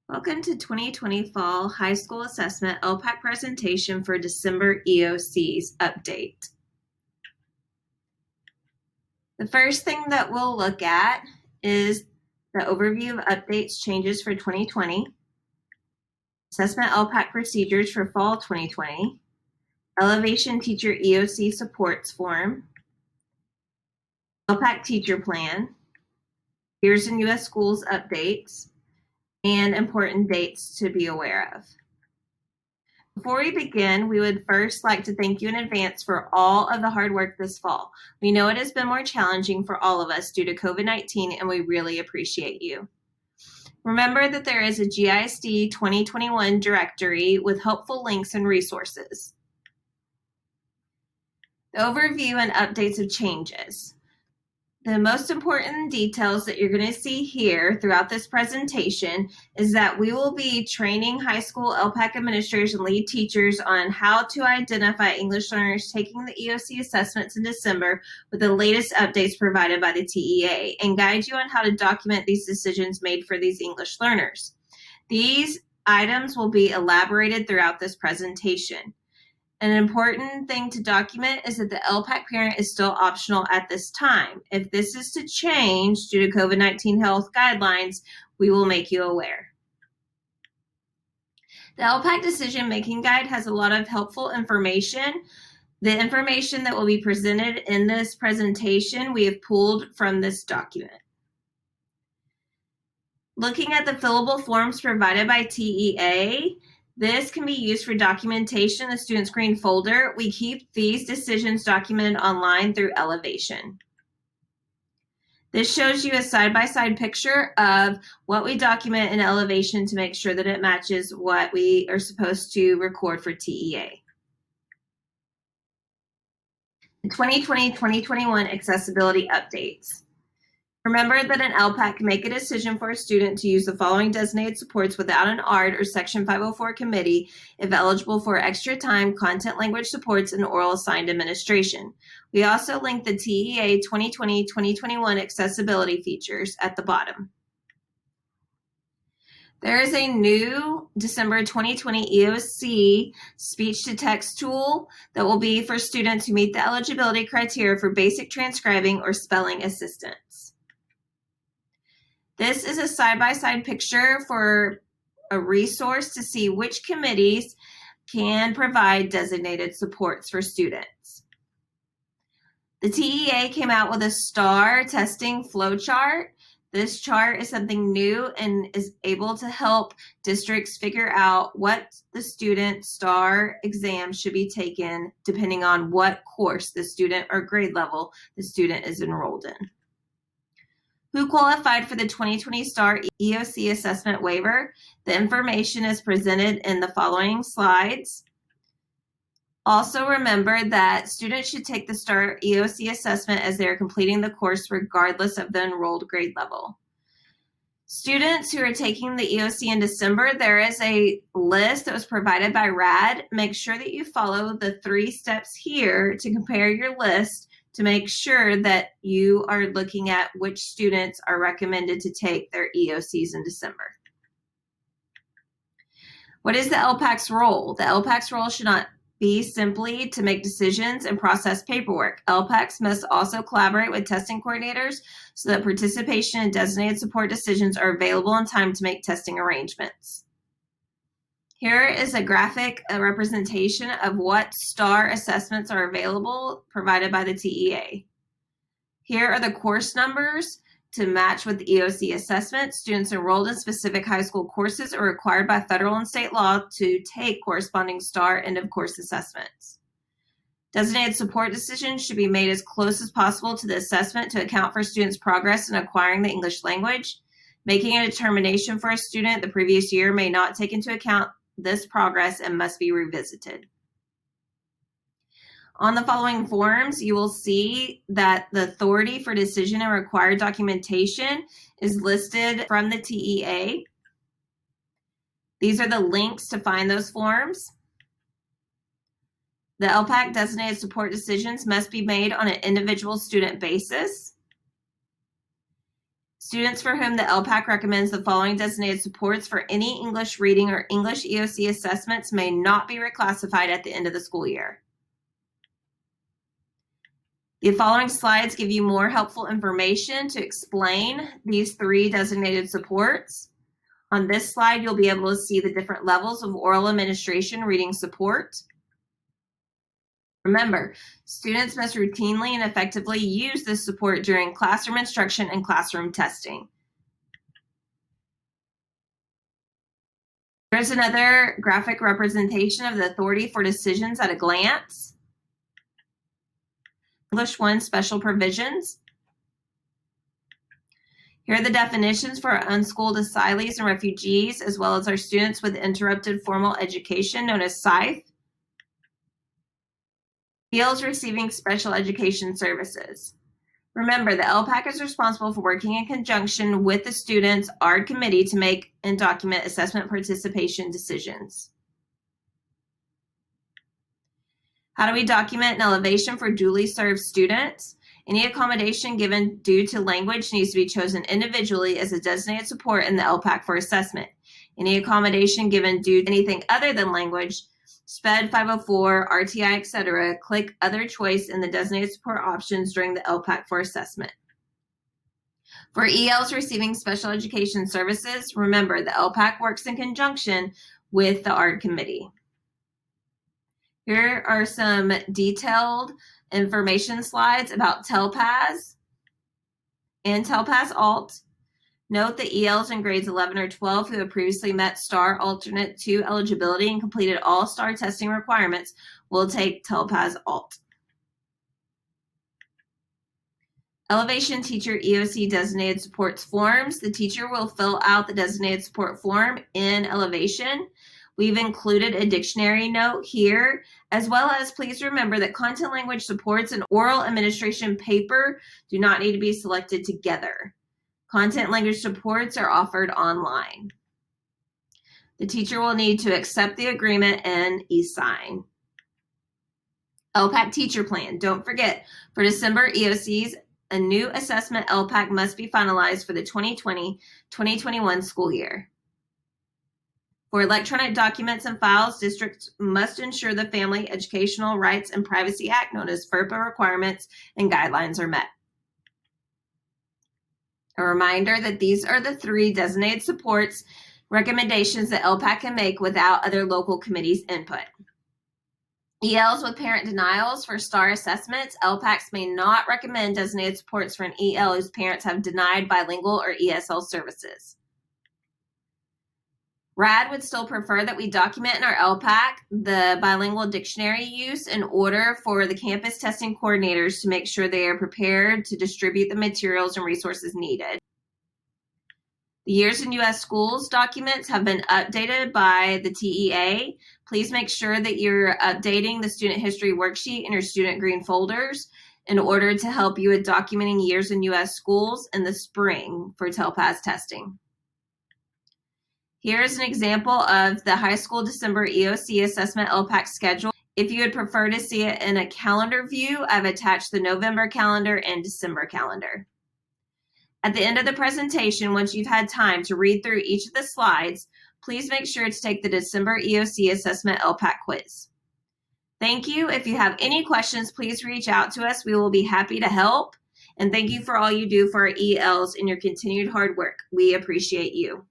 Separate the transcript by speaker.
Speaker 1: Welcome to 2020 Fall High School Assessment LPAC presentation for December EOC's update. The first thing that we'll look at is the overview of updates changes for 2020, assessment LPAC procedures for fall 2020, elevation teacher EOC supports form, LPAC teacher plan, Peers in U.S. schools updates, and important dates to be aware of. Before we begin, we would first like to thank you in advance for all of the hard work this fall. We know it has been more challenging for all of us due to COVID-19, and we really appreciate you. Remember that there is a GISD 2021 directory with helpful links and resources. The overview and updates of changes. The most important details that you're going to see here throughout this presentation is that we will be training high school LPAC administrators and lead teachers on how to identify English learners taking the EOC assessments in December with the latest updates provided by the TEA and guide you on how to document these decisions made for these English learners. These items will be elaborated throughout this presentation. An important thing to document is that the LPAC parent is still optional at this time. If this is to change due to COVID-19 health guidelines, we will make you aware. The LPAC decision-making guide has a lot of helpful information. The information that will be presented in this presentation, we have pulled from this document. Looking at the fillable forms provided by TEA, this can be used for documentation in the Student Screen folder. We keep these decisions documented online through Elevation. This shows you a side-by-side picture of what we document in Elevation to make sure that it matches what we are supposed to record for TEA. 2020-2021 accessibility updates. Remember that an LPAC can make a decision for a student to use the following designated supports without an ARD or Section 504 committee if eligible for extra time, content language supports, and oral assigned administration. We also link the TEA 2020-2021 accessibility features at the bottom. There is a new December 2020 EOC speech-to-text tool that will be for students who meet the eligibility criteria for basic transcribing or spelling assistance. This is a side-by-side picture for a resource to see which committees can provide designated supports for students. The TEA came out with a STAAR testing flowchart. This chart is something new and is able to help districts figure out what the student STAAR exam should be taken depending on what course the student or grade level the student is enrolled in. Who qualified for the 2020 STAAR EOC assessment waiver? The information is presented in the following slides. Also remember that students should take the STAAR EOC assessment as they are completing the course regardless of the enrolled grade level. Students who are taking the EOC in December, there is a list that was provided by RAD. Make sure that you follow the 3 steps here to compare your list to make sure that you are looking at which students are recommended to take their EOCs in December. What is the LPAC's role? The LPAC's role should not be simply to make decisions and process paperwork. LPACs must also collaborate with testing coordinators so that participation and designated support decisions are available in time to make testing arrangements. Here is a graphic representation of what STAAR assessments are available provided by the TEA. Here are the course numbers to match with the EOC assessment. Students enrolled in specific high school courses are required by federal and state law to take corresponding STAAR end of course assessments. Designated support decisions should be made as close as possible to the assessment to account for students' progress in acquiring the English language. Making a determination for a student the previous year may not take into account this progress and must be revisited. On the following forms, you will see that the authority for decision and required documentation is listed from the TEA. These are the links to find those forms. The LPAC designated support decisions must be made on an individual student basis. Students for whom the LPAC recommends the following designated supports for any English reading or English EOC assessments may not be reclassified at the end of the school year. The following slides give you more helpful information to explain these 3 designated supports. On this slide, you'll be able to see the different levels of oral administration reading support. Remember, students must routinely and effectively use this support during classroom instruction and classroom testing. Here's another graphic representation of the authority for decisions at a glance. English 1 special provisions. Here are the definitions for our unschooled asylees and refugees, as well as our students with interrupted formal education, known as SIFE. ELs receiving special education services. Remember, the LPAC is responsible for working in conjunction with the students' ARD committee to make and document assessment participation decisions. How do we document an elevation for duly served students? Any accommodation given due to language needs to be chosen individually as a designated support in the LPAC for assessment. Any accommodation given due to anything other than language, SPED 504, RTI, etc., click Other Choice in the designated support options during the LPAC for assessment. For ELs receiving special education services, remember the LPAC works in conjunction with the ARD committee. Here are some detailed information slides about TELPAS and TELPAS Alt. Note the ELs in grades 11 or 12 who have previously met STAAR Alternate 2 eligibility and completed all STAAR testing requirements will take TELPAS Alt. Elevation Teacher EOC Designated Supports Forms. The teacher will fill out the designated support form in Elevation. We've included a dictionary note here, as well as please remember that content language supports and oral administration paper do not need to be selected together. Content language supports are offered online. The teacher will need to accept the agreement and e-sign. LPAC teacher plan. Don't forget, for December EOCs, a new assessment LPAC must be finalized for the 2020-2021 school year. For electronic documents and files, districts must ensure the Family Educational Rights and Privacy Act, known as FERPA, requirements and guidelines are met. A reminder that these are the 3 designated supports recommendations that LPAC can make without other local committees' input. ELs with parent denials for STAAR assessments. LPACs may not recommend designated supports for an EL whose parents have denied bilingual or ESL services. RAD would still prefer that we document in our LPAC the bilingual dictionary use in order for the campus testing coordinators to make sure they are prepared to distribute the materials and resources needed. The Years in U.S. Schools documents have been updated by the TEA. Please make sure that you're updating the student history worksheet in your student green folders in order to help you with documenting Years in U.S. Schools in the spring for TELPAS testing. Here's an example of the high school December EOC assessment LPAC schedule. If you would prefer to see it in a calendar view, I've attached the November calendar and December calendar. At the end of the presentation, once you've had time to read through each of the slides, please make sure to take the December EOC assessment LPAC quiz. Thank you. If you have any questions, please reach out to us. We will be happy to help. And thank you for all you do for our ELs and your continued hard work. We appreciate you.